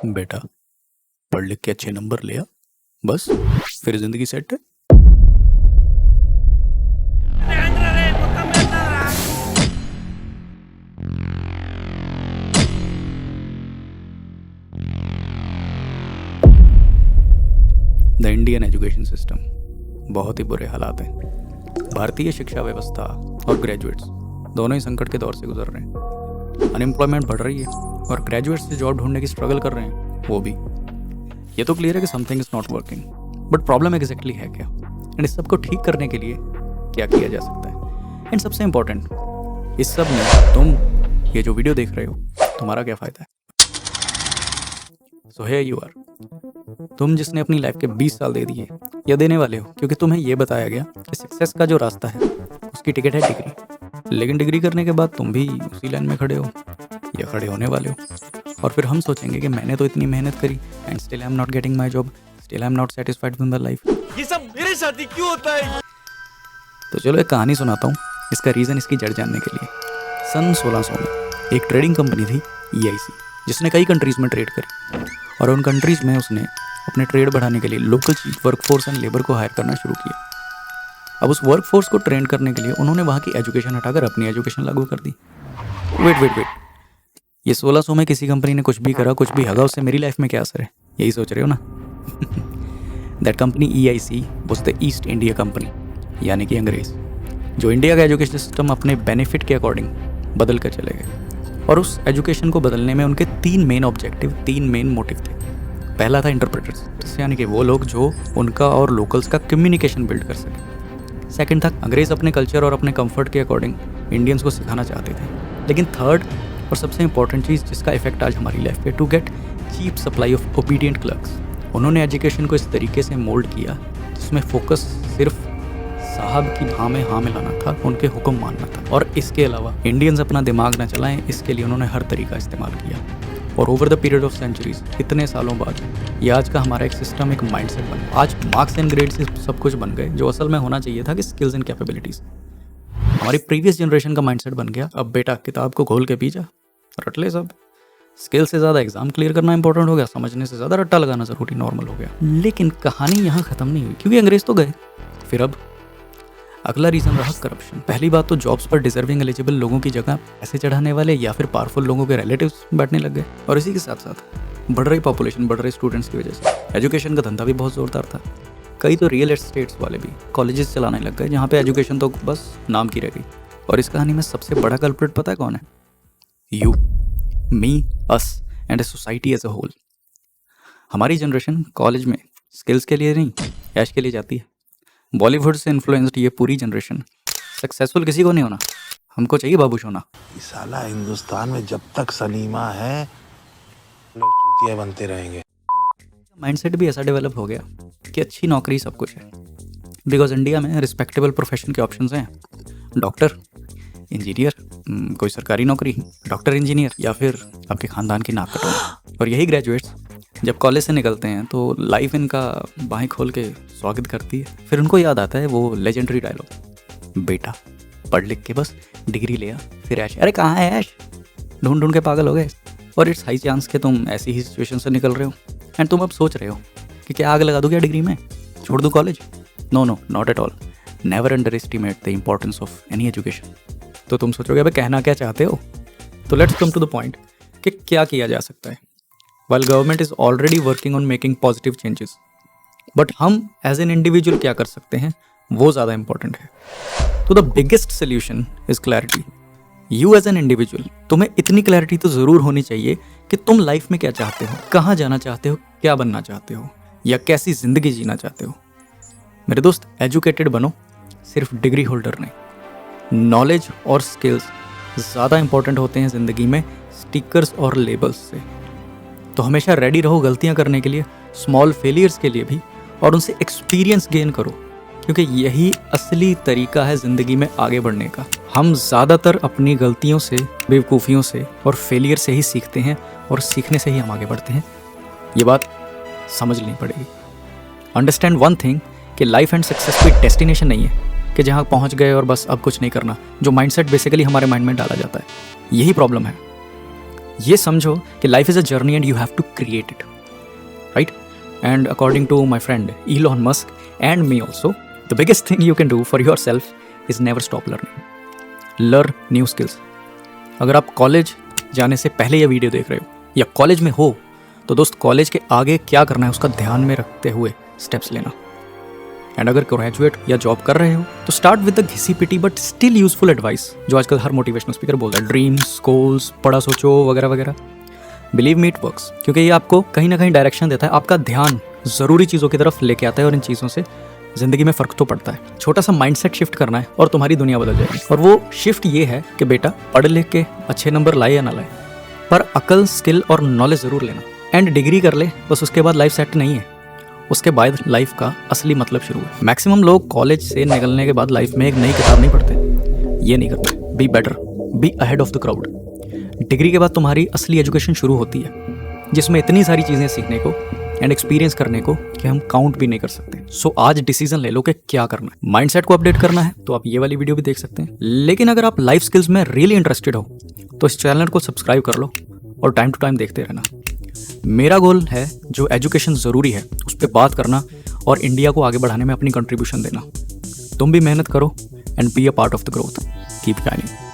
बेटा, पढ़ लिख के अच्छे नंबर लिया, बस फिर जिंदगी सेट है। द इंडियन एजुकेशन सिस्टम बहुत ही बुरे हालात हैं। भारतीय शिक्षा व्यवस्था और ग्रेजुएट्स दोनों ही संकट के दौर से गुजर रहे हैं। अनएम्प्लॉयमेंट बढ़ रही है और ग्रेजुएट्स से जॉब ढूंढने की स्ट्रगल कर रहे हैं, वो भी। ये तो क्लियर है कि something is not working, but problem exactly है क्या, एंड इस सब को ठीक करने के लिए क्या किया जा सकता है, एंड सबसे इम्पोर्टेंट, इस सब में तुम ये जो वीडियो देख रहे हो, तुम्हारा क्या फ़ायदा है। सो हियर यू आर, तुम जिसने अपनी लाइफ के 20 साल दे दिए या देने वाले हो, क्योंकि तुम्हें ये बताया गया कि सक्सेस का जो रास्ता है उसकी टिकट है डिग्री। लेकिन डिग्री करने के बाद तुम भी उसी लाइन में खड़े हो या खड़े होने वाले हो, और फिर हम सोचेंगे कि मैंने तो इतनी मेहनत करी and still I am not getting my job, still I am not satisfied with my life. ये सब मेरे साथ ही क्यों होता है? तो चलो एक कहानी सुनाता हूँ, इसका रीज़न इसकी जड़ जानने के लिए। सन 1600 में एक ट्रेडिंग कंपनी थी EIC, जिसने कई कंट्रीज़ में ट्रेड करी, और उन कंट्रीज़ में उसने अपने ट्रेड बढ़ाने के लिए लोकल वर्कफोर्स एंड लेबर को हायर करना शुरू किया। अब उस वर्कफोर्स को ट्रेन करने के लिए उन्होंने वहाँ की एजुकेशन हटाकर अपनी एजुकेशन लागू कर दी। वेट, ये 1600 में किसी कंपनी ने कुछ भी करा, कुछ भी हगा, उससे मेरी लाइफ में क्या असर है, यही सोच रहे हो ना? That company EIC was the east India company, यानी कि अंग्रेज़, जो इंडिया का एजुकेशन सिस्टम अपने बेनिफिट के अकॉर्डिंग बदल कर चले गए। और उस एजुकेशन को बदलने में उनके 3 मेन ऑब्जेक्टिव, 3 मेन मोटिव थे। पहला था इंटरप्रेटर्स, यानी कि वो लोग जो उनका और लोकल्स का कम्युनिकेशन बिल्ड कर सके। सेकंड था, अंग्रेज़ अपने कल्चर और अपने कंफर्ट के अकॉर्डिंग इंडियंस को सिखाना चाहते थे। लेकिन थर्ड और सबसे इंपॉर्टेंट चीज़, जिसका इफेक्ट आज हमारी लाइफ पे, to get cheap supply of obedient clerks. उन्होंने एजुकेशन को इस तरीके से मोल्ड किया जिसमें फोकस सिर्फ साहब की हाँ में हाँ मिलाना था, उनके हुक्म मानना था, और इसके अलावा इंडियंस अपना दिमाग ना चलाएं, इसके लिए उन्होंने हर तरीका इस्तेमाल किया। और over the period of centuries, इतने सालों बाद ये आज का हमारा एक सिस्टम, एक माइंडसेट बन गया। आज मार्क्स एंड ग्रेड से सब कुछ बन गए, जो असल में होना चाहिए था कि स्किल्स एंड कैपेबिलिटीज़। हमारी प्रीवियस जनरेशन का माइंडसेट बन गया, अब बेटा किताब को खोल के पी जा, रट ले सब। स्किल से ज़्यादा एग्जाम क्लियर करना इंपॉर्टेंट हो गया, समझने से ज़्यादा रट्टा लगाना ज़रूरी नॉर्मल हो गया। लेकिन कहानी यहाँ ख़त्म नहीं हुई, क्योंकि अंग्रेज़ तो गए। फिर अब अगला रीज़न रहा करप्शन। पहली बात तो जॉब्स पर डिजर्विंग एलिजिबल लोगों की जगह पैसे चढ़ाने वाले या फिर पावरफुल लोगों के रिलेटिव्स बैठने लग गए, और इसी के साथ साथ बढ़ रही पॉपुलेशन, बढ़ रहे स्टूडेंट्स की वजह से एजुकेशन का धंधा भी बहुत ज़ोरदार था। कई तो रियल एस्टेट्स वाले भी कॉलेजेस चलाने लग गए, जहाँ पे एजुकेशन तो बस नाम की रह गई। और इस कहानी में सबसे बड़ा कल्प्रिट पता है कौन है? You, me, us and a society as a whole. हमारी जनरेशन कॉलेज में स्किल्स के लिए नहीं, ऐश के लिए जाती है। बॉलीवुड से इन्फ्लुएंस्ड ये पूरी जनरेशन सक्सेसफुल किसी को नहीं होना, हमको चाहिए बाबूश होना। साला हिंदुस्तान में जब तक सलीमा है लोग चूतिया बनते रहेंगे। माइंडसेट भी ऐसा डेवलप हो गया कि अच्छी नौकरी सब कुछ है, बिकॉज इंडिया में रिस्पेक्टेबल प्रोफेशन के ऑप्शंस हैं। डॉक्टर, इंजीनियर, कोई सरकारी नौकरी, डॉक्टर इंजीनियर, या फिर आपके ख़ानदान की नाक कटवाना। और यही ग्रेजुएट्स जब कॉलेज से निकलते हैं तो लाइफ इनका बाहें खोल के स्वागत करती है। फिर उनको याद आता है वो लेजेंडरी डायलॉग, बेटा पढ़ लिख के बस डिग्री लिया फिर ऐश। अरे कहाँ है ऐश, ढूंढ ढूंढ के पागल हो गए। और इट्स हाई चांस कि तुम ऐसी ही सिचुएशन से निकल रहे हो, एंड तुम अब सोच रहे हो कि क्या आग लगा दूँ क्या डिग्री में, छोड़ दूँ college. No, not at all. Never underestimate the importance of any education. तो तुम सोचोगे भाई कहना क्या चाहते हो, तो let's come to the point कि क्या किया जा सकता है। While government is already working on making positive changes, but हम एज एन इंडिविजुअल क्या कर सकते हैं, वो ज़्यादा इंपॉर्टेंट है। तो the biggest solution is clarity. You as an individual, तुम्हें इतनी क्लैरिटी तो ज़रूर होनी चाहिए कि तुम लाइफ में क्या चाहते हो, कहाँ जाना चाहते हो, क्या बनना चाहते हो, या कैसी ज़िंदगी जीना चाहते हो। मेरे दोस्त, एजुकेटेड बनो, सिर्फ डिग्री होल्डर नहीं। नॉलेज और स्किल्स ज़्यादा इंपॉर्टेंट होते हैं ज़िंदगी में स्टिकर्स और लेबल्स से। तो हमेशा रेडी रहो गलतियां करने के लिए, स्मॉल फेलियर्स के लिए भी, और उनसे एक्सपीरियंस गेन करो, क्योंकि यही असली तरीका है ज़िंदगी में आगे बढ़ने का। हम ज़्यादातर अपनी गलतियों से, बेवकूफ़ियों से और फेलियर से ही सीखते हैं, और सीखने से ही हम आगे बढ़ते हैं। ये बात समझ लेनी पड़ेगी। अंडरस्टैंड वन थिंग कि लाइफ एंड सक्सेस कोई डेस्टिनेशन नहीं है कि जहाँ पहुँच गए और बस अब कुछ नहीं करना, जो माइंडसेट बेसिकली हमारे माइंड में डाला जाता है। यही प्रॉब्लम है। ये समझो कि life is a journey and you have to create it, right? And according to my friend Elon Musk and me also, the biggest thing you can do for yourself is never stop learning. Learn new skills. अगर आप college जाने से पहले ये video देख रहे हो या कॉलेज में हो, तो दोस्त कॉलेज के आगे क्या करना है उसका ध्यान में रखते हुए स्टेप्स लेना। एंड अगर ग्रेजुएट या जॉब कर रहे हो तो स्टार्ट विद द घिसी पिटी बट स्टिल यूजफुल एडवाइस जो आजकल हर मोटिवेशनल स्पीकर बोलता है, ड्रीम्स, गोल्स, पढ़ा सोचो वगैरह वगैरह। बिलीव मी इट वर्क्स, क्योंकि ये आपको कहीं ना कहीं डायरेक्शन देता है, आपका ध्यान ज़रूरी चीज़ों की तरफ लेके आता है और इन चीज़ों से ज़िंदगी में फ़र्क तो पड़ता है। छोटा सा माइंडसेट शिफ्ट करना है और तुम्हारी दुनिया बदल जाएगी। और वो शिफ्ट ये है कि बेटा पढ़ लिख के अच्छे नंबर लाए या ना लाए, पर अकल, स्किल और नॉलेज ज़रूर लेना। एंड डिग्री कर ले बस, उसके बाद लाइफ सेट नहीं है, उसके बाद लाइफ का असली मतलब शुरू है। मैक्सिमम लोग कॉलेज से निकलने के बाद लाइफ में एक नई किताब नहीं पढ़ते, ये नहीं करते। Be better, be ahead of the crowd. Degree के बाद तुम्हारी असली एजुकेशन शुरू होती है, जिसमें इतनी सारी चीज़ें सीखने को एंड एक्सपीरियंस करने को कि हम काउंट भी नहीं कर सकते। सो आज डिसीजन ले लो कि क्या करना है। माइंडसेट को अपडेट करना है तो आप ये वाली वीडियो भी देख सकते हैं, लेकिन अगर आप लाइफ स्किल्स में रियली इंटरेस्टेड हो तो इस चैनल को सब्सक्राइब कर लो और टाइम टू टाइम देखते रहना। मेरा गोल है जो एजुकेशन ज़रूरी है उस पर बात करना और इंडिया को आगे बढ़ाने में अपनी कंट्रीब्यूशन देना। तुम भी मेहनत करो and be a part of the growth. Keep shining.